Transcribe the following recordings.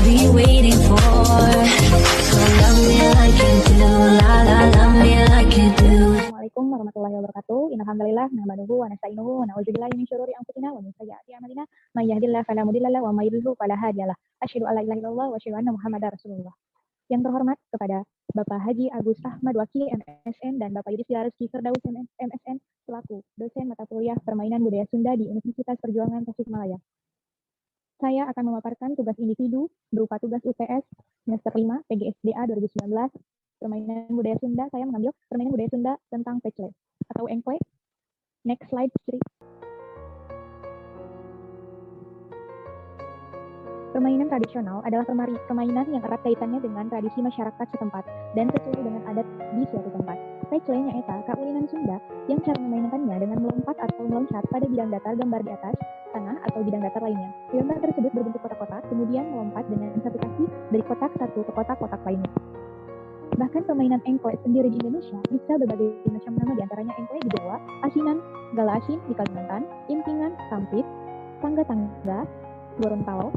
be waiting for. So love me like you do, la la, love me like you do. Assalamualaikum warahmatullahi wabarakatuh. Innalhamdalillah nahmaduhu wa nasta'inuhu wa na'udzubillahi min syururi anfusina wa min sayyiati a'malina. May yahdihillahu fala mudilla lahu wa may yudlil fala hadiyalah. Asyhadu an la ilaha illallah wa asyhadu anna Muhammadar Rasulullah. Yang terhormat kepada Bapak Haji Agus Ahmad Waki MSN dan Bapak Yudhistira Rizky Firdaus MSN selaku dosen mata kuliah Permainan Budaya Sunda di Universitas Perjuangan Tasikmalaya. Saya akan memaparkan tugas individu berupa tugas UTS semester 5 PGSDA 2019 Permainan Budaya Sunda. Saya mengambil Permainan Budaya Sunda tentang Pecle atau Engkwe. Next slide, Sri. Permainan tradisional adalah permainan yang erat kaitannya dengan tradisi masyarakat setempat dan sesuai dengan adat di suatu tempat. Pecle nyaeta kaulinan Sunda yang cara memainkannya dengan melompat atau meloncat pada bidang datar gambar di atas tanah atau bidang datar lainnya. Gambar tersebut berbentuk kotak-kotak, kemudian melompat dengan satu kaki dari kotak satu ke kotak-kotak lainnya. Bahkan permainan engkwe sendiri di Indonesia bisa berbagai macam nama, diantaranya engkwe di Jawa, asinan, gala asin di Kalimantan, impingan, sampit, tangga-tangga, Gorontalo,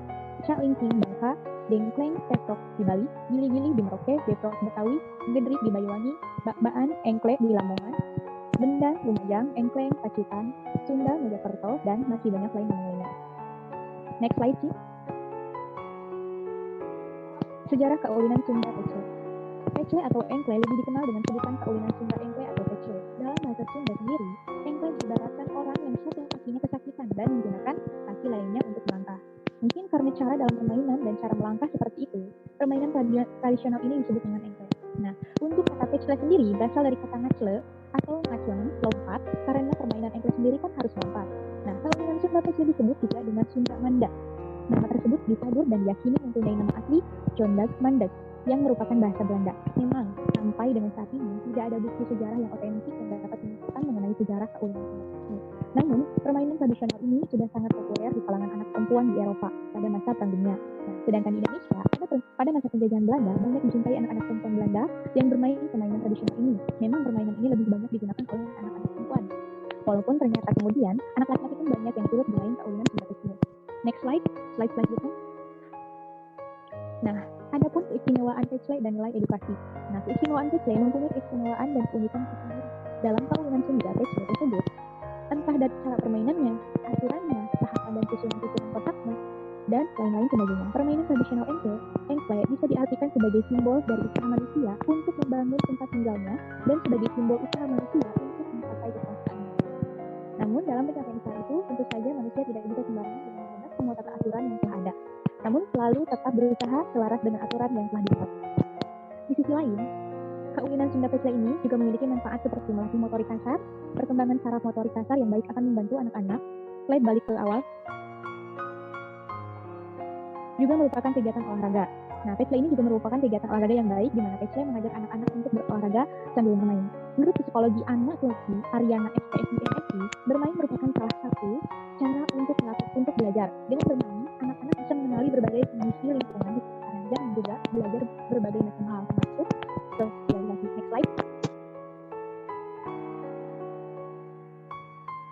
cak lingking, bangka, dengkleng, petrok di Bali, gili-gili di Merauke, beprok Betawi, gedrik di Banyuwangi, bak-baan, engkle di Lamongan, bendang, Lumajang, engkleng, Pacitan, Sunda, Mojokerto, dan masih banyak lainnya. Next slide, Ci. Sejarah kaulinan Sunda Pecle. Pecle atau engkle lebih dikenal dengan sebutan kaulinan Sunda engkle atau Pecle. Dalam bahasa Sunda sendiri, engkle diibaratkan orang yang satu kakinya kesakitan dan menggunakan kaki lainnya untuk melangkah. Mungkin karena cara dalam permainan dan cara melangkah seperti itu, permainan tradisional ini disebut dengan engkle. Nah, untuk kata Pecle sendiri berasal dari kata ngacle atau ngaceng, lompat, karena permainan engkle sendiri kan harus lompat. Nah, kaulinan Sunda Pecle disebut juga dengan Sunda Mandak. Nama tersebut ditabur dan diyakini mempunyai nama asli Condag Mandak yang merupakan bahasa Belanda. Memang sampai dengan saat ini tidak ada bukti sejarah yang otentik yang dapat menunjukkan mengenai sejarah kaulinan Sunda Pecle. Namun, permainan tradisional ini sudah sangat populer di kalangan anak perempuan di Eropa pada masa Perang Dunia. Nah, sedangkan di Indonesia, pada masa penjajahan Belanda, banyak dijumpai anak-anak perempuan Belanda yang bermain permainan tradisional ini. Memang permainan ini lebih banyak digunakan oleh anak-anak perempuan. Walaupun ternyata kemudian, anak laki-laki pun banyak yang turut bermain kaulinan Sunda Pecle. Next slide selanjutnya. Nah, adapun keistimewaan Pecle dan nilai edukasi. Nah, keistimewaan Pecle mempunyai keistimewaan dan keunikan tersendiri. Dalam kaulinan Sunda Pecle tersebut, entah dari cara permainannya, aturannya, tahapan dan susunan kotaknya, dan lain-lain sebagainya. Permainan tradisional engkle bisa diartikan sebagai simbol dari usaha manusia untuk membangun tempat tinggalnya dan sebagai simbol usaha manusia untuk mencapai kekuasaannya. Namun dalam pencapaian usaha itu, tentu saja manusia tidak bisa sembarangan dengan bebas mengotak aturan yang telah ada. Namun selalu tetap berusaha selaras dengan aturan yang telah dibuat. Di sisi lain, kaulinan Sunda Pecle ini juga memiliki manfaat seperti melatih motorik kasar, perkembangan saraf motorik kasar yang baik akan membantu anak-anak. Slide balik ke awal. Juga merupakan kegiatan olahraga. Nah, Pecle ini juga merupakan kegiatan olahraga yang baik di mana Pecle mengajak anak-anak untuk berolahraga sambil bermain. Menurut psikologi anak Lutfi, Ariana SPSI MSI, bermain merupakan salah satu cara untuk belajar. Dengan bermain, anak-anak bisa mengenali berbagai kondisi lingkungan di sekitarnya dan juga belajar berbagai macam hal termasuk sosialisasi.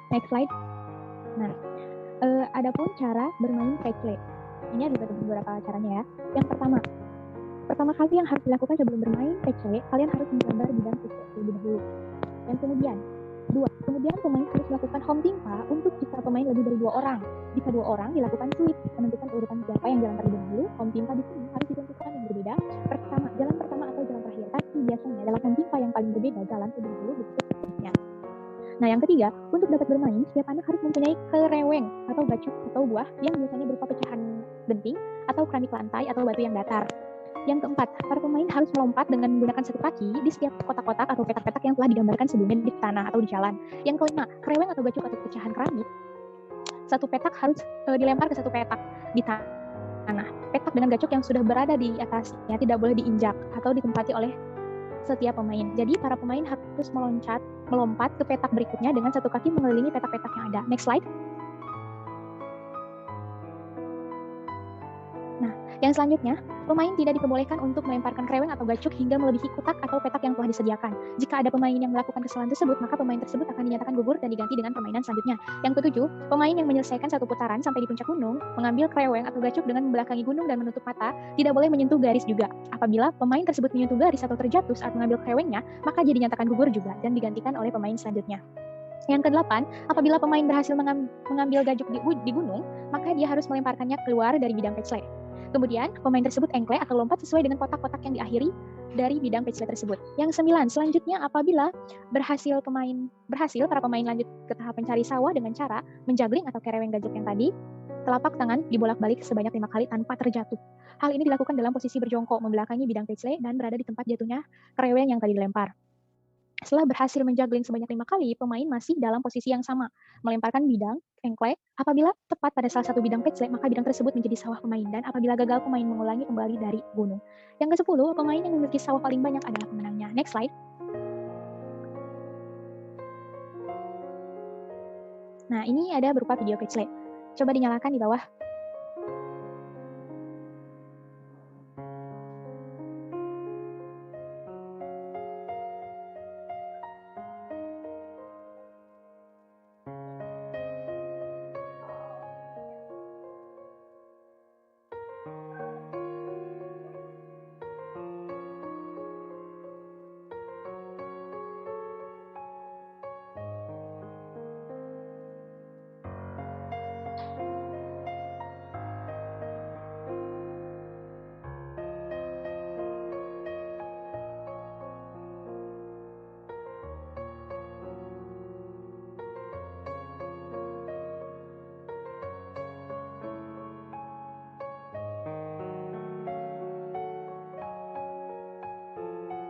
Next slide. Nah, adapun cara bermain Pecle. Ini ada beberapa caranya ya. Yang pertama kali yang harus dilakukan sebelum bermain Pecle, kalian harus menggambar bidang Pecle terlebih dahulu. Yang kemudian pemain harus melakukan home timpa untuk jika pemain lebih dari 2 orang. Jika 2 orang dilakukan switch, menentukan urutan siapa yang jalan terlebih dahulu. Home timpa di sini harus ditentukan yang berbeda. Jalan pertama atau jalan terakhir. Tapi biasanya dalam home timpa yang paling berbeda jalan terlebih dahulu begitu seterusnya. Nah, yang ketiga, untuk dapat bermain, setiap anak harus mempunyai kereweng atau gacok atau buah yang biasanya berupa pecahan genting atau keramik lantai atau batu yang datar. Yang keempat, para pemain harus melompat dengan menggunakan satu kaki di setiap kotak-kotak atau petak-petak yang telah digambarkan sebelumnya di tanah atau di jalan. Yang kelima, kereweng atau gacok atau pecahan keramik, satu petak harus dilempar ke satu petak di tanah. Petak dengan gacok yang sudah berada di atasnya tidak boleh diinjak atau ditempati oleh setiap pemain. Jadi para pemain harus melompat ke petak berikutnya dengan satu kaki mengelilingi petak-petak yang ada. Next slide. Nah, Yang selanjutnya, pemain tidak diperbolehkan untuk melemparkan kreweng atau gacuk hingga melebihi kotak atau petak yang telah disediakan. Jika ada pemain yang melakukan kesalahan tersebut, maka pemain tersebut akan dinyatakan gugur dan diganti dengan permainan selanjutnya. Yang ketujuh, pemain yang menyelesaikan satu putaran sampai di puncak gunung, mengambil kreweng atau gacuk dengan membelakangi gunung dan menutup mata, tidak boleh menyentuh garis juga. Apabila pemain tersebut menyentuh garis atau terjatuh saat mengambil krewengnya, maka dia dinyatakan gugur juga dan digantikan oleh pemain selanjutnya. Yang kedelapan, apabila pemain berhasil mengambil gajuk di gunung, maka dia harus melemparkannya keluar dari bidang pecele. Kemudian, pemain tersebut engkle atau lompat sesuai dengan kotak-kotak yang diakhiri dari bidang pecele tersebut. Yang sembilan, selanjutnya apabila para pemain lanjut ke tahap mencari sawah dengan cara menjagling atau kereweng gajuk yang tadi, telapak tangan dibolak-balik sebanyak 5 kali tanpa terjatuh. Hal ini dilakukan dalam posisi berjongkok membelakangi bidang pecele dan berada di tempat jatuhnya kereweng yang tadi dilempar. Setelah berhasil menjagling sebanyak 5 kali, pemain masih dalam posisi yang sama, melemparkan bidang, engkle. Apabila tepat pada salah satu bidang pecele, maka bidang tersebut menjadi sawah pemain, dan apabila gagal, pemain mengulangi kembali dari gunung. Yang ke-10, pemain yang memiliki sawah paling banyak adalah pemenangnya. Next slide. Nah, ini ada berupa video pecele. Coba dinyalakan di bawah.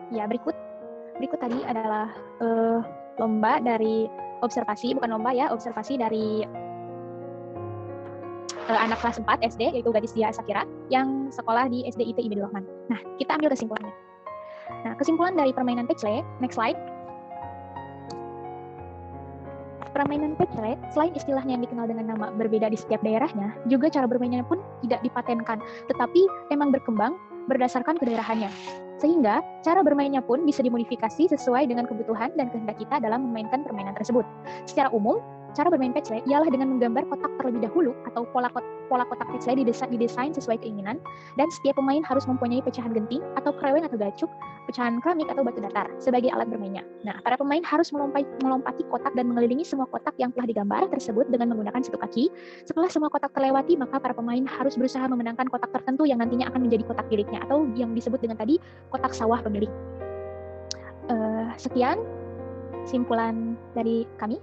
Ya, berikut tadi adalah lomba dari observasi, bukan lomba ya, observasi dari anak kelas 4 SD, yaitu Gadis Dia Sakira, yang sekolah di SDIT Ibnu Rahman. Nah, kita ambil kesimpulannya. Nah, kesimpulan dari permainan pecele, next slide. Permainan pecele, selain istilahnya yang dikenal dengan nama berbeda di setiap daerahnya, juga cara bermainnya pun tidak dipatenkan, tetapi memang berkembang berdasarkan kedaerahannya. Sehingga cara bermainnya pun bisa dimodifikasi sesuai dengan kebutuhan dan kehendak kita dalam memainkan permainan tersebut. Secara umum, cara bermain pecele ialah dengan menggambar kotak terlebih dahulu atau pola kotak pecele didesain sesuai keinginan, dan setiap pemain harus mempunyai pecahan genting atau kreweng atau gacuk, pecahan keramik atau batu datar sebagai alat bermainnya. Nah, para pemain harus melompati kotak dan mengelilingi semua kotak yang telah digambar tersebut dengan menggunakan satu kaki. Setelah semua kotak terlewati, maka para pemain harus berusaha memenangkan kotak tertentu yang nantinya akan menjadi kotak miliknya atau yang disebut dengan tadi kotak sawah pemilik. Sekian simpulan dari kami.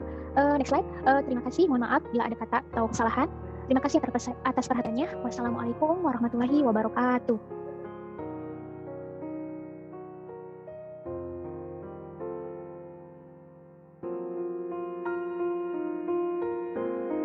Next slide. Terima kasih. Mohon maaf bila ada kata atau kesalahan. Terima kasih atas perhatiannya. Wassalamualaikum warahmatullahi wabarakatuh.